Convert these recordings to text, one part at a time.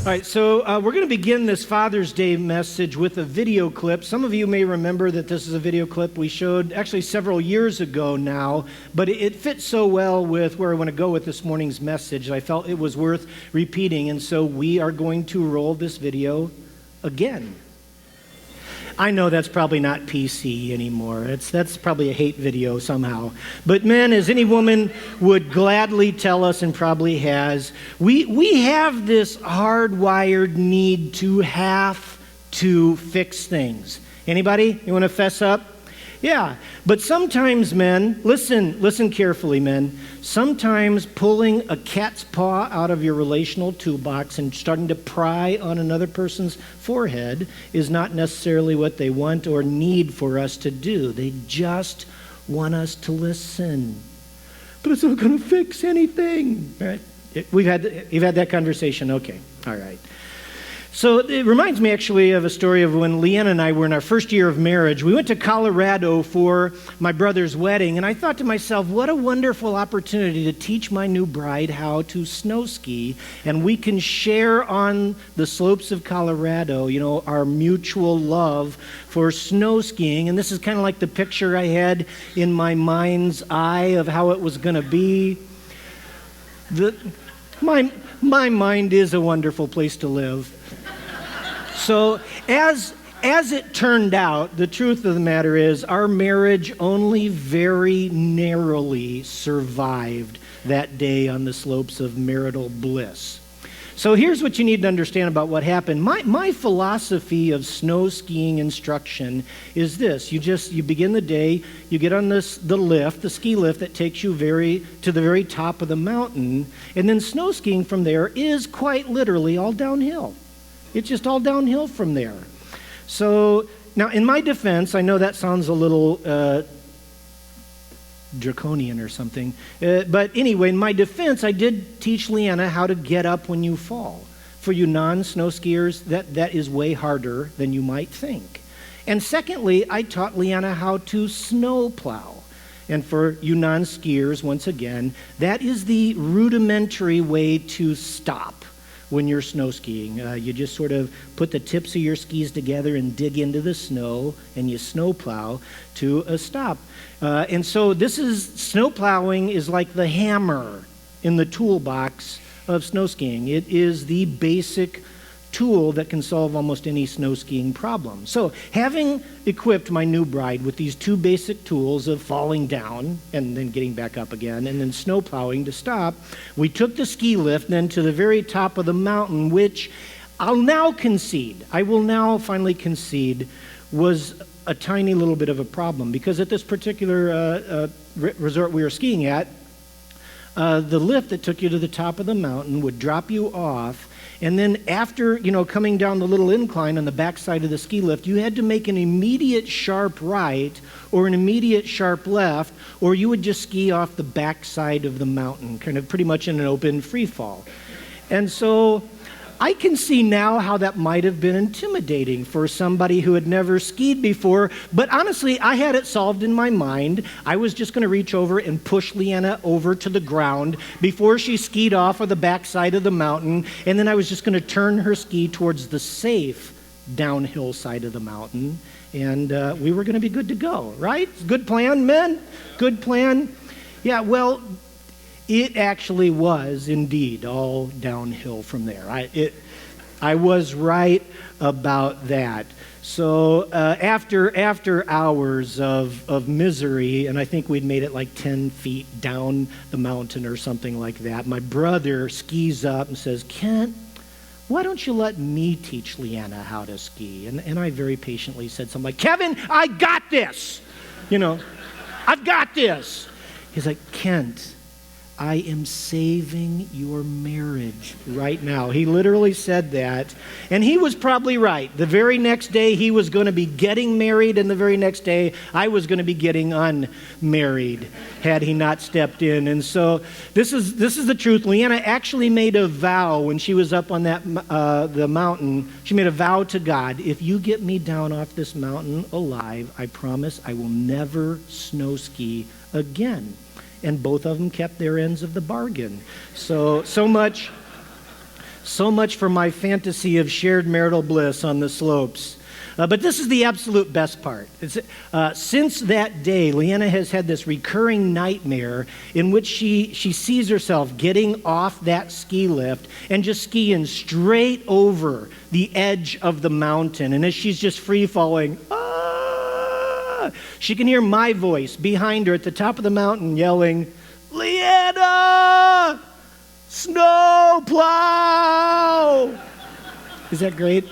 All right, so we're going to begin this Father's Day message with a video clip. Some of you may remember that this is a video clip we showed actually several years ago now, but it fits so well with where I want to go with this morning's message. I felt it was worth repeating, and so we are going to roll this video again. I know that's probably not PC anymore. That's probably a hate video somehow. But men, as any woman would gladly tell us and probably has, we have this hardwired need to have to fix things. Anybody? You want to fess up? Yeah, but sometimes men, listen carefully, men. Sometimes pulling a cat's paw out of your relational toolbox and starting to pry on another person's forehead is not necessarily what they want or need for us to do. They just want us to listen. But it's not going to fix anything. Right? You've had that conversation. Okay, all right. So it reminds me actually of a story of when Leanna and I were in our first year of marriage. We went to Colorado for my brother's wedding, and I thought to myself, what a wonderful opportunity to teach my new bride how to snow ski, and we can share on the slopes of Colorado, you know, our mutual love for snow skiing. And this is kind of like the picture I had in my mind's eye of how it was going to be. My mind is a wonderful place to live. So as it turned out, the truth of the matter is our marriage only very narrowly survived that day on the slopes of marital bliss. So here's what you need to understand about what happened. My philosophy of snow skiing instruction is this. You begin the day, you get on the ski lift that takes you to the very top of the mountain, and then snow skiing from there is quite literally all downhill. It's just all downhill from there. So now in my defense, I know that sounds a little draconian or something. But anyway, in my defense, I did teach Leanna how to get up when you fall. For you non-snow skiers, that is way harder than you might think. And secondly, I taught Leanna how to snow plow. And for you non-skiers, once again, that is the rudimentary way to stop when you're snow skiing. You just sort of put the tips of your skis together and dig into the snow, and you snow plow to a stop. And so snow plowing is like the hammer in the toolbox of snow skiing. It is the basic tool that can solve almost any snow skiing problem. So having equipped my new bride with these two basic tools of falling down and then getting back up again and then snow plowing to stop, we took the ski lift then to the very top of the mountain, which I will now finally concede was a tiny little bit of a problem, because at this particular resort we were skiing at, the lift that took you to the top of the mountain would drop you off. And then after, coming down the little incline on the backside of the ski lift, you had to make an immediate sharp right or an immediate sharp left, or you would just ski off the backside of the mountain, kind of pretty much in an open free fall. And so I can see now how that might have been intimidating for somebody who had never skied before, but honestly, I had it solved in my mind. I was just going to reach over and push Leanna over to the ground before she skied off of the backside of the mountain, and then I was just going to turn her ski towards the safe downhill side of the mountain, and we were going to be good to go, right? Good plan, men? Good plan? Yeah, well, it actually was indeed all downhill from there. I was right about that. So after hours of misery, and I think we'd made it like 10 feet down the mountain or something like that, my brother skis up and says, "Kent, why don't you let me teach Leanna how to ski?" And I very patiently said something like, "Kevin, I got this. I've got this." He's like, "Kent, I am saving your marriage right now." He literally said that, and he was probably right. The very next day, he was going to be getting married, and the very next day, I was going to be getting unmarried had he not stepped in. And so this is the truth. Leanna actually made a vow when she was up on the mountain. She made a vow to God: if you get me down off this mountain alive, I promise I will never snow ski again. And both of them kept their ends of the bargain. So much So much for my fantasy of shared marital bliss on the slopes. But this is the absolute best part. Since that day, Leanna has had this recurring nightmare in which she sees herself getting off that ski lift and just skiing straight over the edge of the mountain. And as she's just free falling, she can hear my voice behind her at the top of the mountain yelling, "Leanna! Snow plow!" Is that great?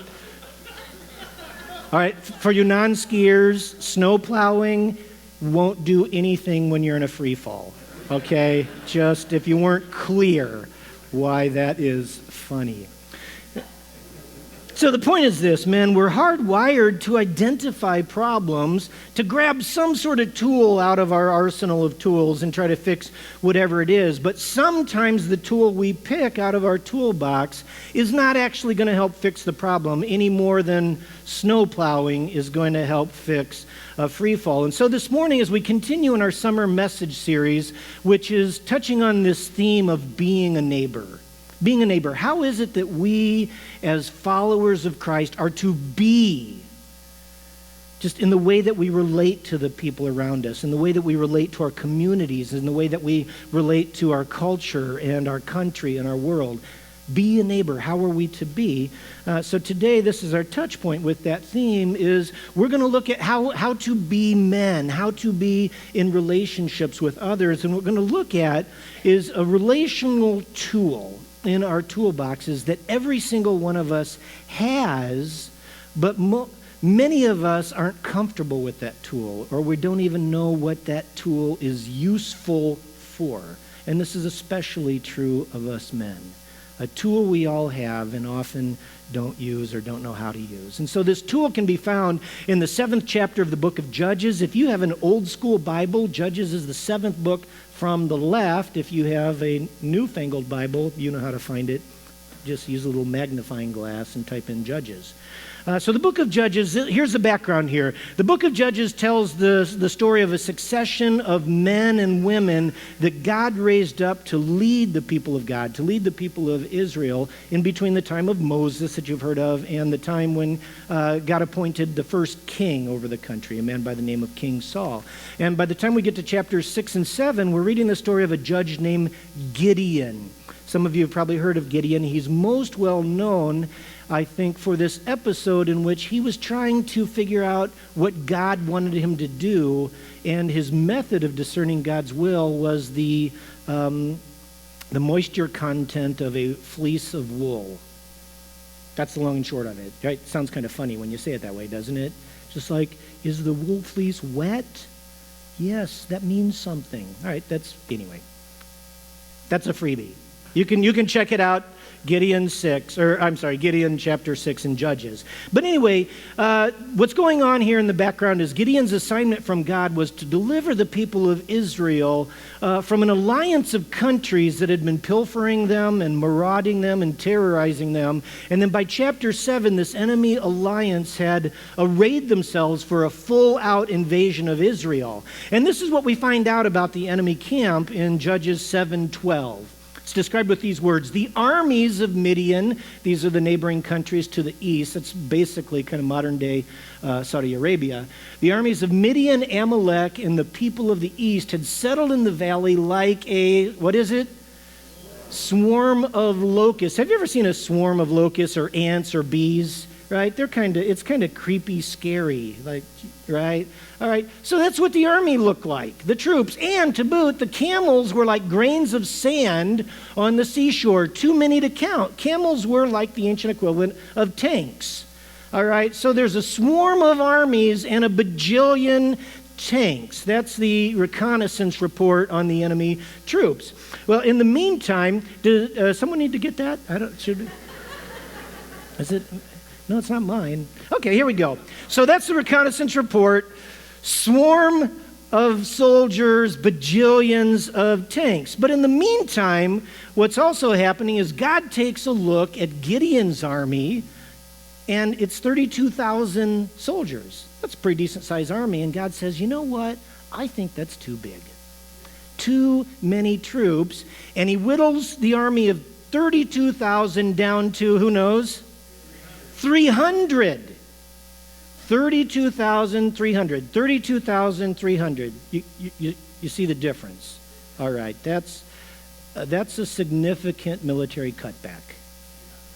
All right, for you non-skiers, snow plowing won't do anything when you're in a free fall, okay? Just if you weren't clear why that is funny. So the point is this, men, we're hardwired to identify problems, to grab some sort of tool out of our arsenal of tools and try to fix whatever it is. But sometimes the tool we pick out of our toolbox is not actually going to help fix the problem any more than snow plowing is going to help fix a free fall. And so this morning, as we continue in our summer message series, which is touching on this theme of being a neighbor, how is it that we, as followers of Christ, are to be just in the way that we relate to the people around us, in the way that we relate to our communities, in the way that we relate to our culture and our country and our world? Be a neighbor. How are we to be? So today, this is our touch point with that theme, is we're going to look at how to be men, how to be in relationships with others. And what we're going to look at is a relational tool in our toolboxes that every single one of us has, but many of us aren't comfortable with that tool, or we don't even know what that tool is useful for. And this is especially true of us men. A tool we all have and often don't use or don't know how to use. And so this tool can be found in the 7th chapter of the book of Judges. If you have an old school Bible, Judges is the 7th book from the left. If you have a newfangled Bible, you know how to find it. Just use a little magnifying glass and type in Judges. So the book of Judges, here's the background here. The book of Judges tells the story of a succession of men and women that God raised up to lead the people of God, to lead the people of Israel in between the time of Moses that you've heard of and the time when God appointed the first king over the country, a man by the name of King Saul. And by the time we get to chapters 6 and 7, we're reading the story of a judge named Gideon. Some of you have probably heard of Gideon. He's most well known, I think, for this episode in which he was trying to figure out what God wanted him to do, and his method of discerning God's will was the moisture content of a fleece of wool. That's the long and short of it, right? Sounds kind of funny when you say it that way, doesn't it? Just like, is the wool fleece wet? Yes, that means something. All right, that's a freebie. You can check it out, Gideon chapter 6 in Judges. But anyway, what's going on here in the background is Gideon's assignment from God was to deliver the people of Israel from an alliance of countries that had been pilfering them and marauding them and terrorizing them. And then by chapter 7, this enemy alliance had arrayed themselves for a full-out invasion of Israel. And this is what we find out about the enemy camp in Judges 7:12. It's described with these words: the armies of Midian, these are the neighboring countries to the east, that's basically kind of modern-day Saudi Arabia. The armies of Midian, Amalek, and the people of the east had settled in the valley like a, what is it? Swarm of locusts. Have you ever seen a swarm of locusts or ants or bees? Right? It's kind of creepy, scary, like, right? All right, so that's what the army looked like, the troops. And to boot, the camels were like grains of sand on the seashore, too many to count. Camels were like the ancient equivalent of tanks. All right, so there's a swarm of armies and a bajillion tanks. That's the reconnaissance report on the enemy troops. Well, in the meantime, does someone need to get that? Is it? No, it's not mine. Okay, here we go. So that's the reconnaissance report. Swarm of soldiers, bajillions of tanks. But in the meantime, what's also happening is God takes a look at Gideon's army, and it's 32,000 soldiers. That's a pretty decent-sized army, and God says, you know what? I think that's too big. Too many troops, and he whittles the army of 32,000 down to, who knows? 300. 32,300. 32,300. You see the difference. All right, that's a significant military cutback,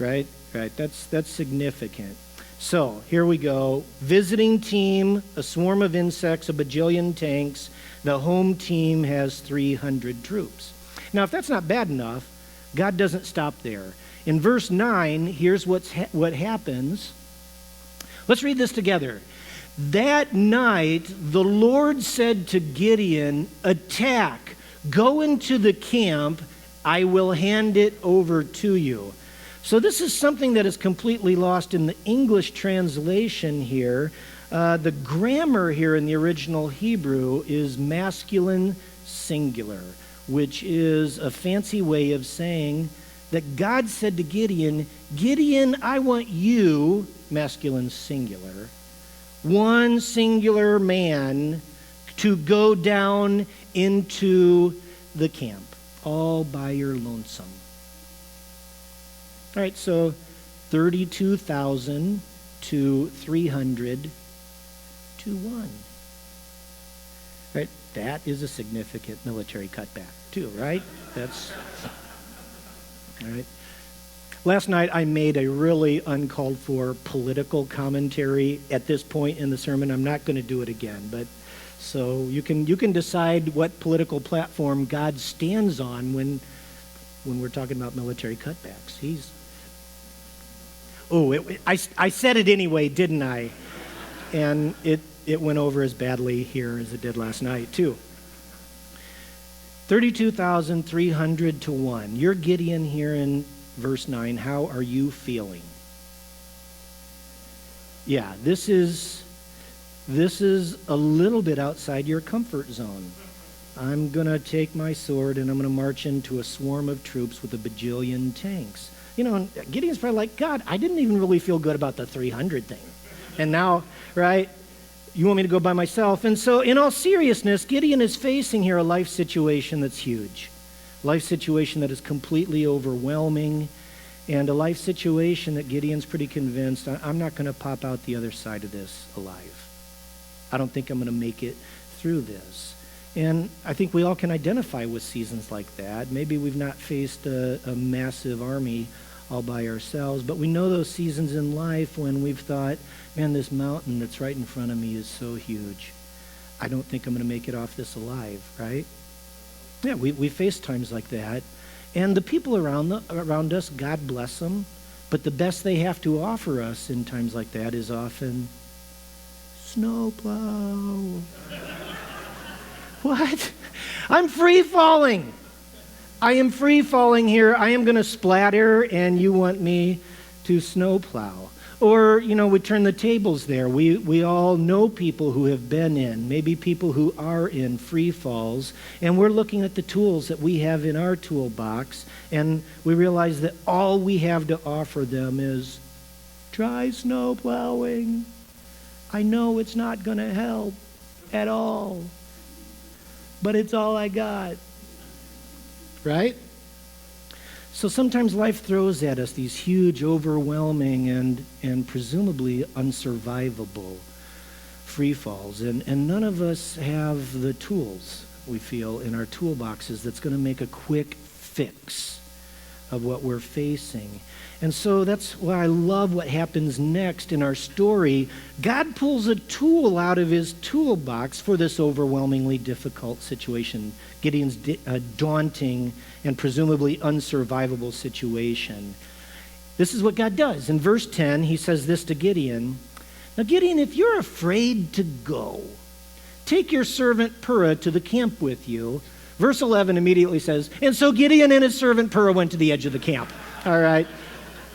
right? Right, that's significant. So here we go. Visiting team, a swarm of insects, a bajillion tanks. The home team has 300 troops. Now, if that's not bad enough, God doesn't stop there. In verse 9, here's what happens. Let's read this together. That night, the Lord said to Gideon, attack, go into the camp, I will hand it over to you. So this is something that is completely lost in the English translation here. The grammar here in the original Hebrew is masculine singular, which is a fancy way of saying that God said to Gideon, Gideon, I want you, masculine singular, one singular man, to go down into the camp all by your lonesome. All right, so 32,000 to 300 to 1. Right? That is a significant military cutback, too, right? That's all right. Last night I made a really uncalled for political commentary at this point in the sermon. I'm not going to do it again, but so you can decide what political platform God stands on when we're talking about military cutbacks. I said it anyway, didn't I? And it went over as badly here as it did last night, too. 32,300 to 1. You're Gideon here in verse 9. How are you feeling? Yeah, this is a little bit outside your comfort zone. I'm going to take my sword and I'm going to march into a swarm of troops with a bajillion tanks. You know, and Gideon's probably like, God, I didn't even really feel good about the 300 thing. And now, right, you want me to go by myself? And so in all seriousness, Gideon is facing here a life situation that's huge. Life situation that is completely overwhelming, and a life situation that Gideon's pretty convinced, I'm not going to pop out the other side of this alive. I don't think I'm going to make it through this. And I think we all can identify with seasons like that. Maybe we've not faced a massive army all by ourselves, but we know those seasons in life when we've thought, man, this mountain that's right in front of me is so huge. I don't think I'm going to make it off this alive, right? Yeah, we face times like that. And the people around us, God bless them, but the best they have to offer us in times like that is often snowplow. What? I'm free falling. I am free falling here. I am going to splatter, and you want me to snowplow. Or, we turn the tables there. We all know people who have been in, maybe people who are in free falls, and we're looking at the tools that we have in our toolbox, and we realize that all we have to offer them is try snowplowing. I know it's not going to help at all, but it's all I got. Right? So sometimes life throws at us these huge, overwhelming, and presumably unsurvivable free falls. And none of us have the tools, we feel, in our toolboxes that's going to make a quick fix of what we're facing. And so that's why I love what happens next in our story. God pulls a tool out of his toolbox for this overwhelmingly difficult situation, Gideon's daunting and presumably unsurvivable situation. This is what God does. In verse 10, he says this to Gideon. Now, Gideon, if you're afraid to go, take your servant Purah to the camp with you. Verse 11 immediately says, and so Gideon and his servant Purah went to the edge of the camp. All right.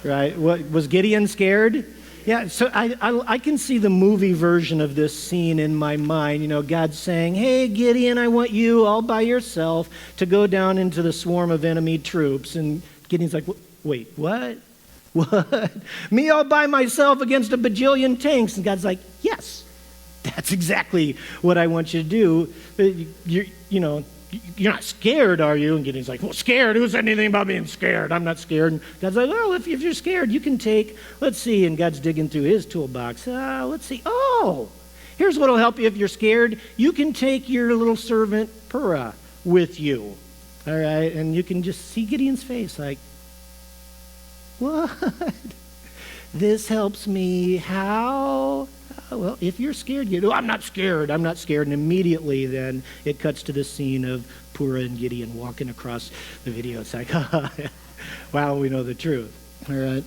Right? What, was Gideon scared? Yeah, so I can see the movie version of this scene in my mind. God saying, hey, Gideon, I want you all by yourself to go down into the swarm of enemy troops. And Gideon's like, wait, what? What? Me all by myself against a bajillion tanks? And God's like, yes, that's exactly what I want you to do. you're not scared, are you? And Gideon's like, well, scared? Who said anything about being scared? I'm not scared. And God's like, well, if you're scared, you can take, let's see. And God's digging through his toolbox. Let's see. Oh, here's what will help you if you're scared. You can take your little servant, Purah, with you. All right? And you can just see Gideon's face like, what? This helps me. How? Well, if you're scared, I'm not scared. I'm not scared. And immediately then it cuts to the scene of Purah and Gideon walking across the video. It's like, wow, we know the truth. All right.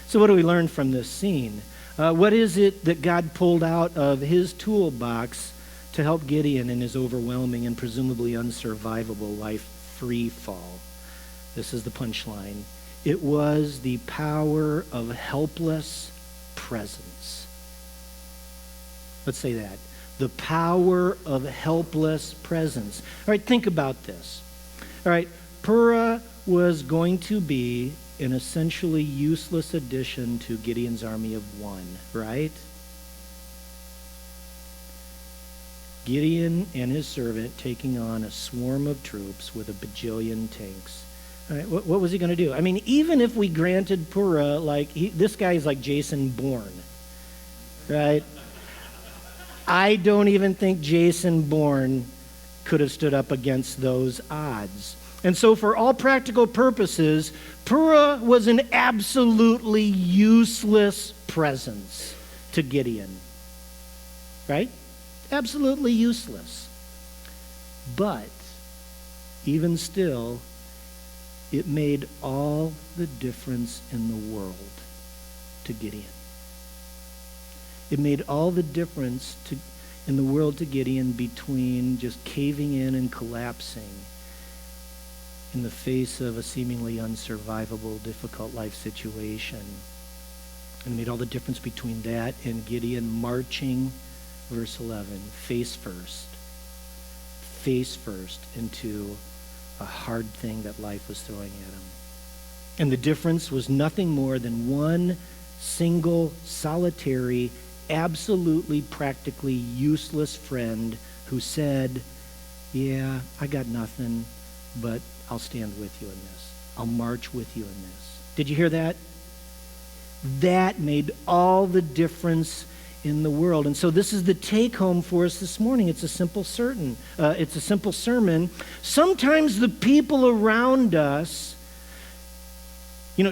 So what do we learn from this scene? What is it that God pulled out of his toolbox to help Gideon in his overwhelming and presumably unsurvivable life free fall? This is the punchline. It was the power of helpless presence. Let's say that. The power of helpless presence. All right, think about this. All right, Purah was going to be an essentially useless addition to Gideon's army of one, right? Gideon and his servant taking on a swarm of troops with a bajillion tanks. All right, what was he going to do? I mean, even if we granted Purah, this guy is like Jason Bourne, right? I don't even think Jason Bourne could have stood up against those odds. And so for all practical purposes, Purah was an absolutely useless presence to Gideon. Right? Absolutely useless. But even still, it made all the difference in the world to Gideon. It made all the difference in the world to Gideon between just caving in and collapsing in the face of a seemingly unsurvivable, difficult life situation. And it made all the difference between that and Gideon marching, verse 11, face first into a hard thing that life was throwing at him. And the difference was nothing more than one single, solitary, absolutely practically useless friend who said, yeah, I got nothing, but I'll stand with you in this. I'll march with you in this. Did you hear that? That made all the difference in the world. And so this is the take home for us this morning. It's a simple sermon. Sometimes the people around us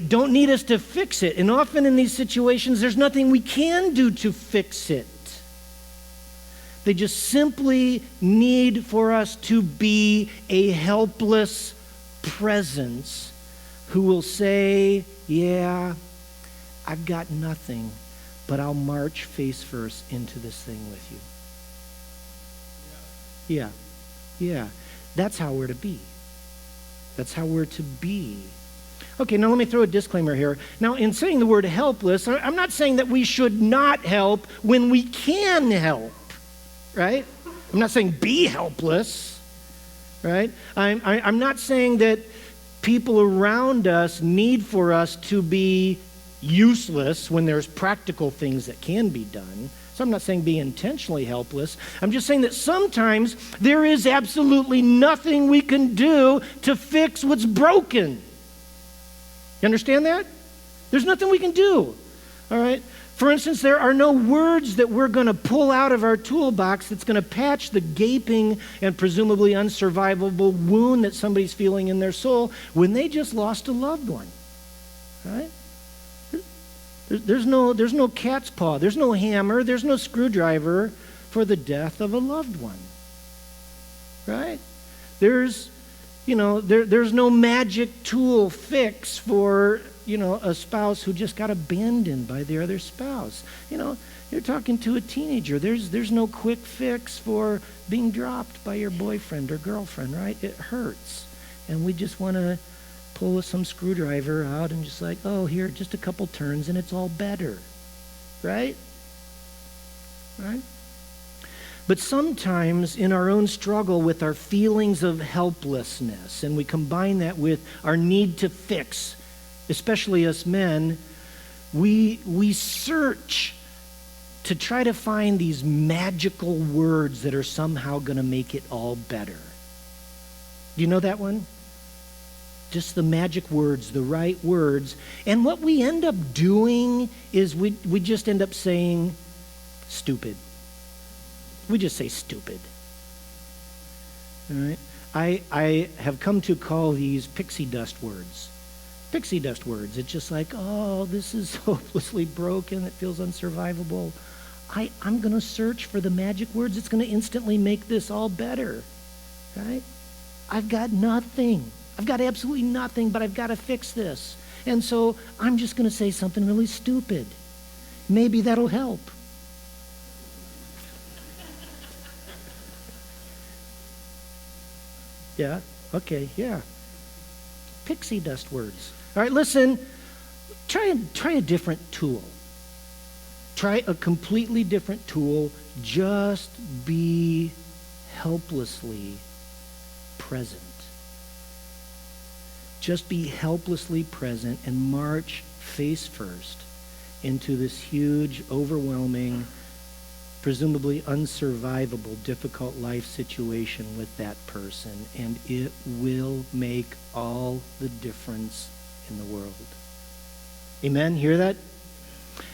don't need us to fix it. And often in these situations, there's nothing we can do to fix it. They just simply need for us to be a helpless presence who will say, yeah, I've got nothing, but I'll march face first into this thing with you. Yeah. That's how we're to be. That's how we're to be. Okay, now let me throw a disclaimer here. Now, in saying the word helpless, I'm not saying that we should not help when we can help, right? I'm not saying be helpless, right? I'm not saying that people around us need for us to be useless when there's practical things that can be done. So I'm not saying be intentionally helpless. I'm just saying that sometimes there is absolutely nothing we can do to fix what's broken. You understand that? There's nothing we can do. All right? For instance, there are no words that we're going to pull out of our toolbox that's going to patch the gaping and presumably unsurvivable wound that somebody's feeling in their soul when they just lost a loved one. Right? There's no cat's paw. There's no hammer. There's no screwdriver for the death of a loved one. Right? There's no magic tool fix for, a spouse who just got abandoned by their other spouse. You're talking to a teenager. There's no quick fix for being dropped by your boyfriend or girlfriend, right? It hurts. And we just want to pull some screwdriver out and just like, oh, here, just a couple turns and it's all better. Right? Right? But sometimes in our own struggle with our feelings of helplessness, and we combine that with our need to fix, especially us men, we search to try to find these magical words that are somehow going to make it all better. Do you know that one? Just the magic words, the right words. And what we end up doing is we just end up saying stupid. We just say stupid. All right? I have come to call these pixie dust words. Pixie dust words. It's just like, oh, this is hopelessly broken. It feels unsurvivable. I'm going to search for the magic words. It's going to instantly make this all better. Right? I've got nothing. I've got absolutely nothing, but I've got to fix this. And so I'm just going to say something really stupid. Maybe that'll help. Yeah? Okay, yeah. Pixie dust words. All right, listen. Try a different tool. Try a completely different tool. Just be helplessly present. Just be helplessly present and march face first into this huge, overwhelming, presumably unsurvivable, difficult life situation with that person, and it will make all the difference in the world. Amen? Hear that?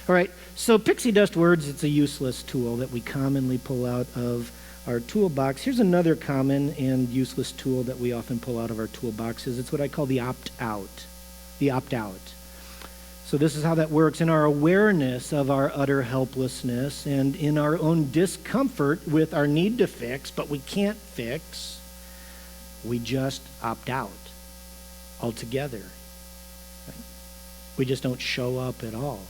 All right, so pixie dust words, it's a useless tool that we commonly pull out of our toolbox. Here's another common and useless tool that we often pull out of our toolboxes. It's what I call the opt-out. The opt-out. So this is how that works. In our awareness of our utter helplessness and in our own discomfort with our need to fix, but we can't fix, we just opt out altogether. Right? We just don't show up at all.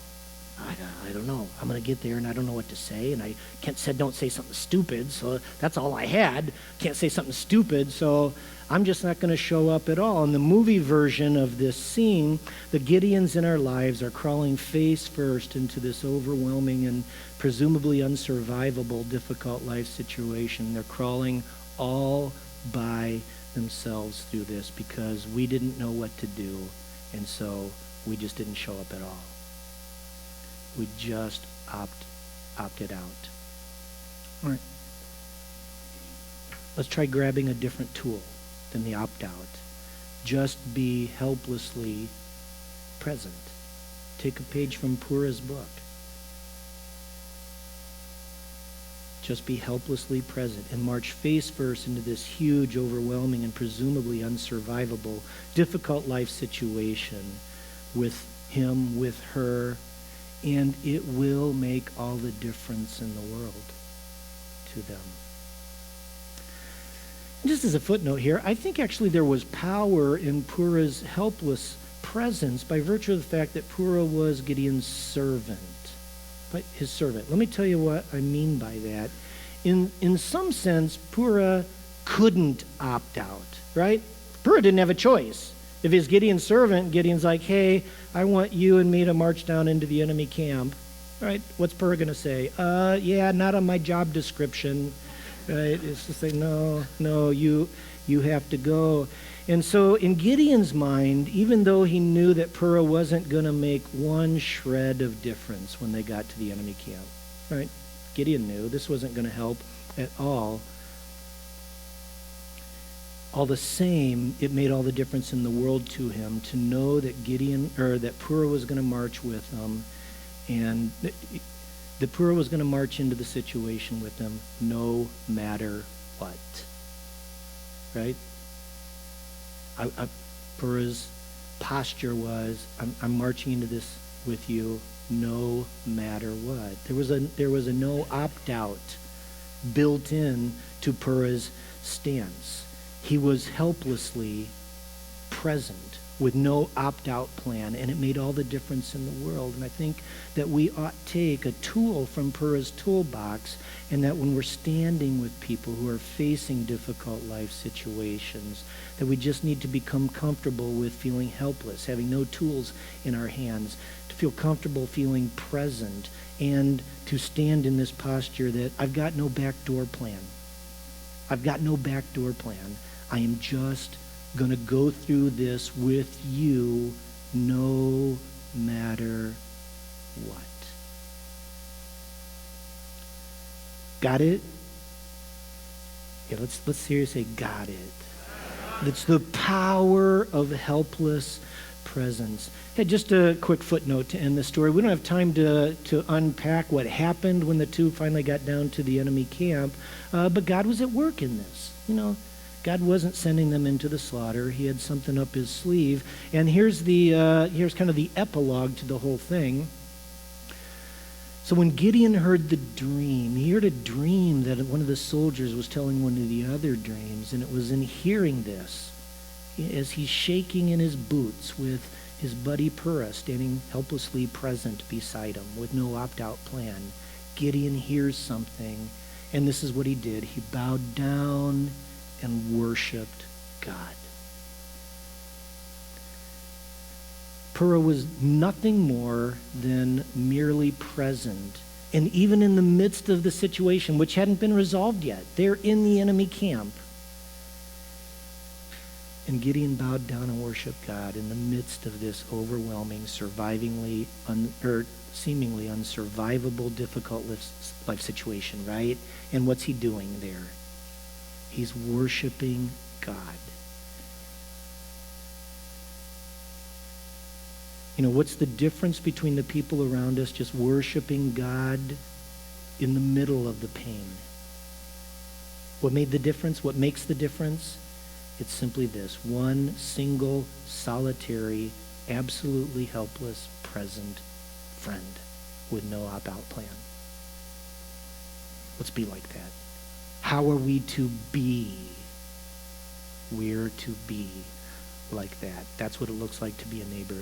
I don't know. I'm going to get there and I don't know what to say. And I don't say something stupid. So that's all I had. Can't say something stupid. So I'm just not going to show up at all. In the movie version of this scene, the Gideons in our lives are crawling face first into this overwhelming and presumably unsurvivable, difficult life situation. They're crawling all by themselves through this because we didn't know what to do. And so we just didn't show up at all. We just opted out. All right. Let's try grabbing a different tool than the opt-out. Just be helplessly present. Take a page from Pura's book. Just be helplessly present and march face first into this huge, overwhelming, and presumably unsurvivable, difficult life situation with him, with her, and it will make all the difference in the world to them. Just as a footnote here, I think actually there was power in Pura's helpless presence by virtue of the fact that Pura was Gideon's servant. But his servant. Let me tell you what I mean by that. In some sense, Pura couldn't opt out, right? Pura didn't have a choice. If he's Gideon's servant, Gideon's like, hey, I want you and me to march down into the enemy camp. All right, what's Pura going to say? Yeah, not on my job description. Right? It's just like, no, you have to go. And so in Gideon's mind, even though he knew that Pura wasn't going to make one shred of difference when they got to the enemy camp, right? Gideon knew this wasn't going to help at all. All the same, it made all the difference in the world to him to know that that Pura was going to march with them, and that Pura was going to march into the situation with them no matter what. Right? Pura's posture was, I'm marching into this with you no matter what. There was a no opt-out built in to Pura's stance. He was helplessly present with no opt-out plan, and it made all the difference in the world. And I think that we ought to take a tool from Pura's toolbox, and that when we're standing with people who are facing difficult life situations, that we just need to become comfortable with feeling helpless, having no tools in our hands, to feel comfortable feeling present, and to stand in this posture that I've got no backdoor plan. I've got no backdoor plan. I am just going to go through this with you no matter what. Got it? Yeah, let's hear you say, got it. It's the power of helpless presence. Hey, just a quick footnote to end the story. We don't have time to unpack what happened when the two finally got down to the enemy camp, but God was at work in this. God wasn't sending them into the slaughter. He had something up his sleeve. And here's kind of the epilogue to the whole thing. So when Gideon heard the dream, he heard a dream that one of the soldiers was telling one of the other dreams, and it was in hearing this, as he's shaking in his boots with his buddy Purah standing helplessly present beside him with no opt-out plan, Gideon hears something, and this is what he did. He bowed down and worshiped God. Purah was nothing more than merely present. And even in the midst of the situation, which hadn't been resolved yet, they're in the enemy camp. And Gideon bowed down and worshiped God in the midst of this overwhelming, seemingly unsurvivable, difficult life situation, right? And what's he doing there? He's worshiping God. What's the difference between the people around us just worshiping God in the middle of the pain? What made the difference? What makes the difference? It's simply this: one single, solitary, absolutely helpless, present friend with no opt-out plan. Let's be like that. How are we to be? We're to be like that. That's what it looks like to be a neighbor.